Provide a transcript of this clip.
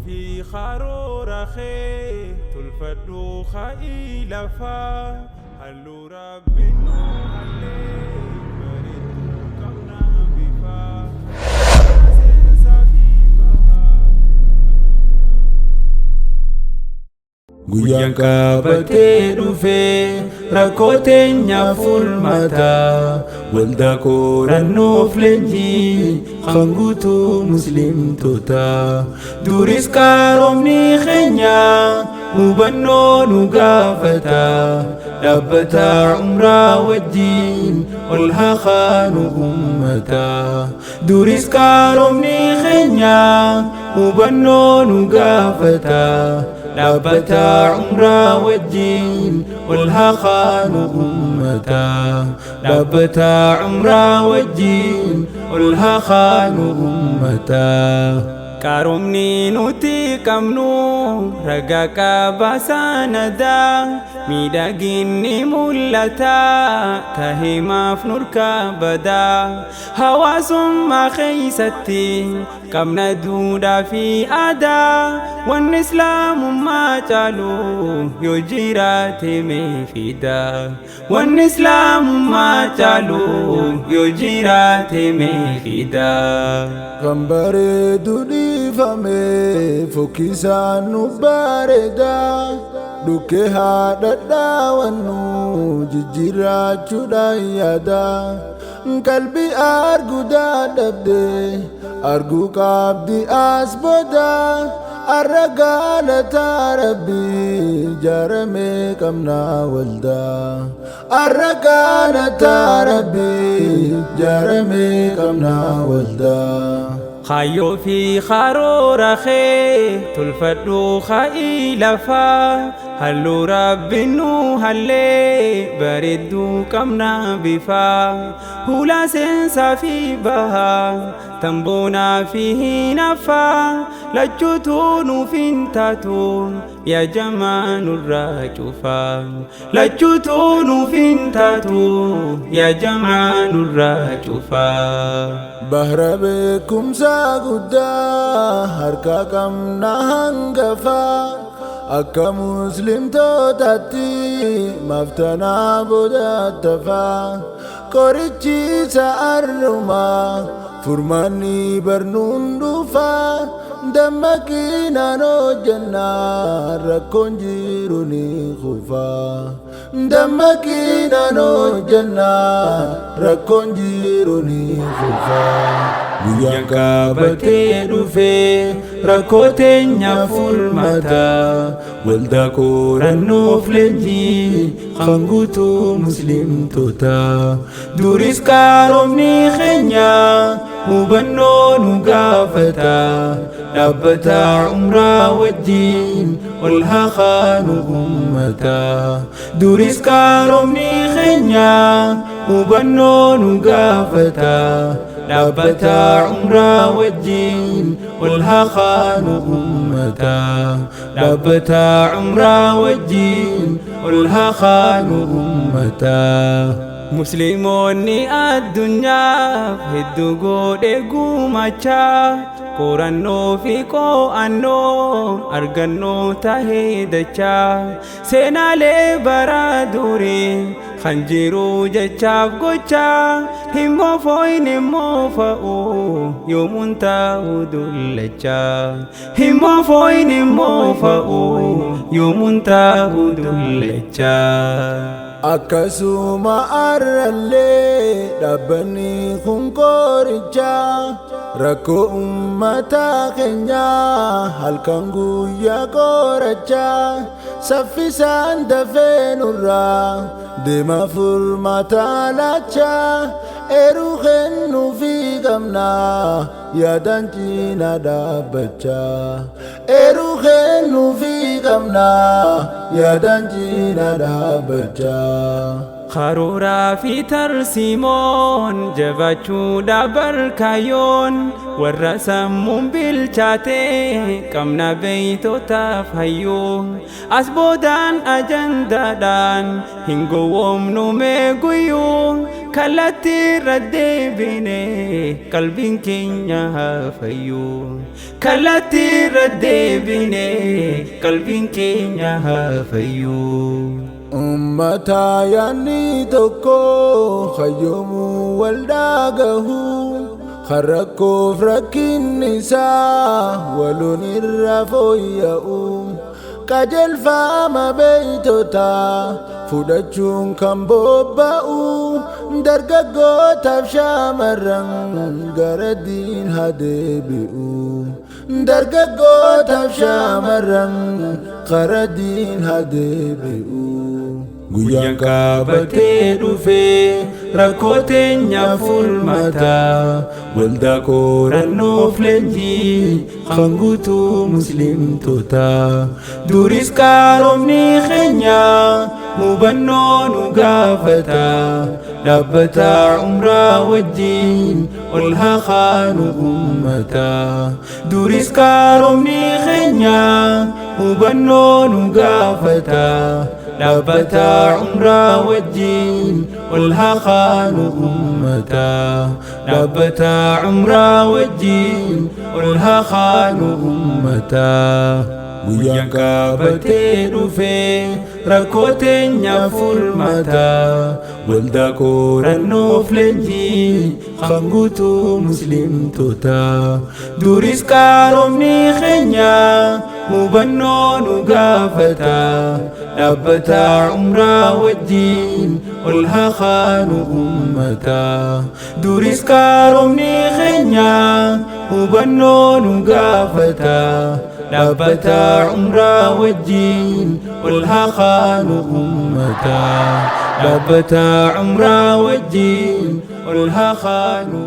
في خارور خي تلفدو خائل فا هلو رب هلي بريد كمنا بفا Guyyaan qabatee dhufee rakkoo teenya furmaata waldaa qorannoof leenjii kan guutuu muslimtoota duris qaroomni keenya hubannoo nu gaafata dhaabbata umraa wajjin ol haa kaanu ummata duris qaroomni keenya hubannoo nu gaafata dhaabbata umraa wajjin ol haa kaanu ummata dhaabbata umraa wajjin ol haa kaanu ummata qaroomni nuti qabnu ragaa qaba sanada miidhaginni mul'ata tahimaaf nurka bada hawaasummaa keessatti qabna duudhaa fi aadaa wanni islaamummaa caalu yoo jiraate mee fida wanni islaamummaa caalu yoo jiraate mee fida kan bareedu dhiifame fokkisaan nu bareeda dhukkee haadha dhaawannu jijjiirrachuudhaan yaada qalbii arguu dadhabde arguu qabdi as booda arra gaalataa rabbii jaarame qabna waldaa arra gaalataa rabbii jaarame qabna waldaa خايو في خارور خي تلفدو خائل فا هلو رب نو هلي بردو كمنا بفا هولا سنسا في بها تنبونا فيه نفا لجتون فنتاتو يا جمان الراجفا لجتون فنتاتو يا جمان الراجفا بهر بكم ساقودا هركا كمنا هنگفا akka muslimtootatti maftanaa boodaattafaa qorichiisa arrumaa furmaanni barnuun dhufaa dammaqiinaan hojjannaa rakkoon jiru ni kufaa dammaqiinaan hojjannaa rakkoon jiru ni kufaa Guyyaan qabatee dhufee rakkoo teenya furmaata waldaa qorannoof leenjii kan guutuu muslimtoota duris qaroomni keenya hubannoo nu gaafata dhaabbata umraa wajjin ol haa kaanu ummata duris qaroomni keenya hubannoo nu gaafata dhaabbata umraa wajjin ol haa kaanu ummata dhaabbata umraa wajjin ol haa kaanu ummata musliimoonni addunyaaf hedduu godhe gumachaa qorannoo fi qo'annoo argannoo tahee dachaa seenaalee bara durii kan jiru jechaaf gochaa himmoo fooyin immoo fa'uu yoomuun ta'uu dullachaa himmoo fooyin immoo fa'uu yoomuun ta'uu dullachaa akkasuma arrallee dhaabbanni kun qorichaa rakkoo ummataa keenyaa halkan guyyaa qorachaa saffisaan dafee nurraa deema furmaataa laachaa eeruu kennuufii qabnaa yaadaan cinaa dhaabbachaa eeruu kennuufii qabnaa yaadaan cinaa dhaabbachaa خارورا في ترسيمون جباتشو دابر كايون والرسم بالشاتي كمنا بيتو تافهيو أسبودان أجندادان هنغووم نوميغيو كالتي ردي بيني قلبين كينيا هافيو كالتي ردي بيني قلبين كينيا هافيو أمتا يعني تكو خيومو والداغهو خرقو فرق النساء ولون الرفوية كجل فاما بيتوتا فودچون كم بوباو درگگو تفشا مرن گردين هدبئو درگگو تفشا مرن قردين هدبئو Guyyaan qabatee dhufee rakkoo teenya furmaata waldaa qorannoof leenjii kan guutuu musliimtoota duris qaroomni keenya mubannoo nu gaafata dhaabbata umraa wajjin ol haa kaanu ummata duris qaroomni keenya mubannoo nu gaafata dhaabbata umraa wajjin ol haa kaanu ummata dhaabbata umraa wajjin ol haa kaanu ummata guyyaan qabatee dhufee rakkoo teenya furmaata waldaa qorannoof leenjii kan guutuu musliimtoota duris qaroomni keenya mubannoo nu gaafata dhaabbata umraa wajjin ol haa kaanu ummata duris qaroomni keenya mubannoo nu gaafata dhaabbata umraa wajjin ol haa kaanu ummata dhaabbata umraa wajjin ol haa kaanu